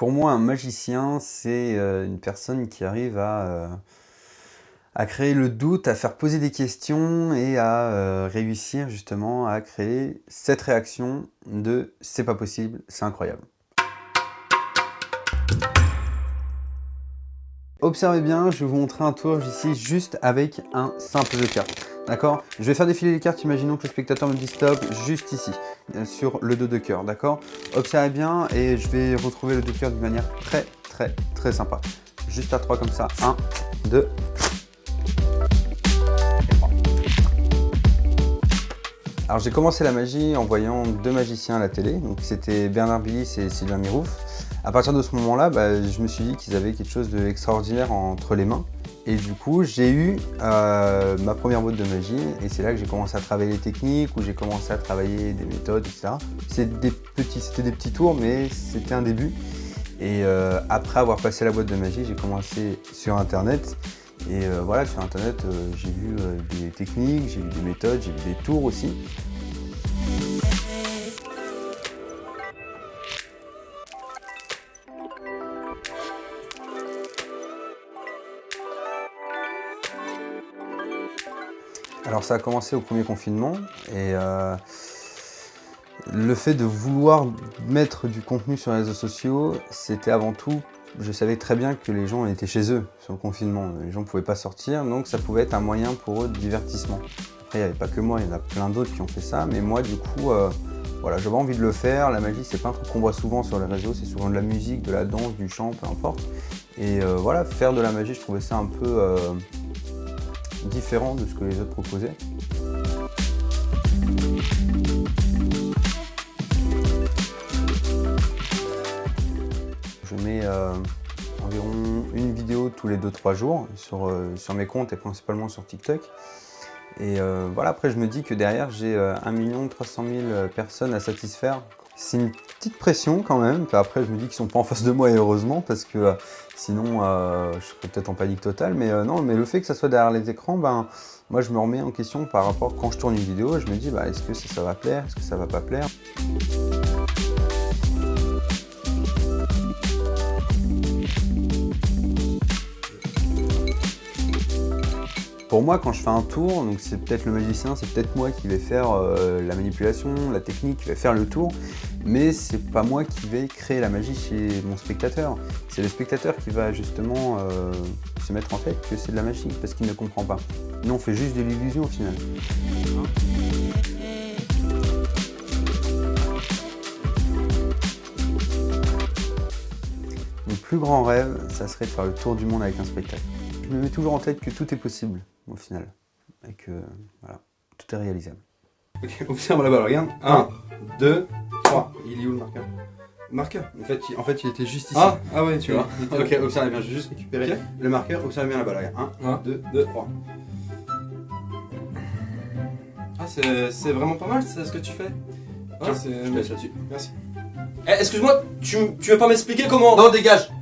Pour moi, un magicien, c'est une personne qui arrive à créer le doute, à faire poser des questions et à réussir justement à créer cette réaction de c'est pas possible, c'est incroyable. Observez bien, je vais vous montrer un tour ici juste avec un simple jeu de cartes. D'accord? Je vais faire défiler les cartes, imaginons que le spectateur me dit stop juste ici, sur le dos de cœur, d'accord? Observez bien et je vais retrouver le dos de cœur d'une manière très sympa. Juste à 3 comme ça, 1, 2, et 3. Alors j'ai commencé la magie en voyant deux magiciens à la télé, donc c'était Bernard Bliss et Sylvain Mirouf. À partir de ce moment-là, je me suis dit qu'ils avaient quelque chose d'extraordinaire entre les mains. Et du coup, j'ai eu ma première boîte de magie et c'est là que j'ai commencé à travailler les techniques, où j'ai commencé à travailler des méthodes, etc. C'était des petits tours, mais c'était un début. Et après avoir passé la boîte de magie, j'ai commencé sur Internet. Et voilà, sur Internet, j'ai vu des techniques, j'ai vu des méthodes, j'ai vu des tours aussi. Alors ça a commencé au premier confinement et le fait de vouloir mettre du contenu sur les réseaux sociaux, c'était avant tout, je savais très bien que les gens étaient chez eux sur le confinement, les gens ne pouvaient pas sortir, donc ça pouvait être un moyen pour eux de divertissement. Après il n'y avait pas que moi, il y en a plein d'autres qui ont fait ça, mais moi du coup, voilà, j'avais envie de le faire. La magie c'est pas un truc qu'on voit souvent sur les réseaux, c'est souvent de la musique, de la danse, du chant, peu importe. Et voilà, faire de la magie, je trouvais ça un peu différent de ce que les autres proposaient. Je mets environ une vidéo tous les 2-3 jours sur mes comptes et principalement sur TikTok. Et voilà, après je me dis que derrière j'ai 1 300 000 personnes à satisfaire. C'est une petite pression quand même, puis après je me dis qu'ils sont pas en face de moi et heureusement parce que sinon je serais peut-être en panique totale, mais non, mais le fait que ça soit derrière les écrans, moi je me remets en question par rapport quand je tourne une vidéo, je me dis est-ce que ça va plaire, est-ce que ça va pas plaire? Pour moi, quand je fais un tour, donc c'est peut-être le magicien, c'est peut-être moi qui vais faire la manipulation, la technique, qui va faire le tour, mais c'est pas moi qui vais créer la magie chez mon spectateur. C'est le spectateur qui va justement se mettre en tête que c'est de la magie, parce qu'il ne comprend pas. Nous, on fait juste de l'illusion au final. Mon plus grand rêve, ça serait de faire le tour du monde avec un spectacle. Je me mets toujours en tête que tout est possible au final et que voilà, tout est réalisable. Ok, observe la balle, regarde. 1, 2, 3. Il est où le marqueur? Le marqueur en fait, il était juste ici. Ah ouais, tu vois. Ok, observe bien, je vais juste récupérer le marqueur. Observe bien la balle, regarde. 1, 2, 3. Ah, c'est vraiment pas mal, c'est ce que tu fais. Ah, je te laisse là-dessus. Merci. Eh, excuse-moi, tu veux pas m'expliquer comment... Non, dégage.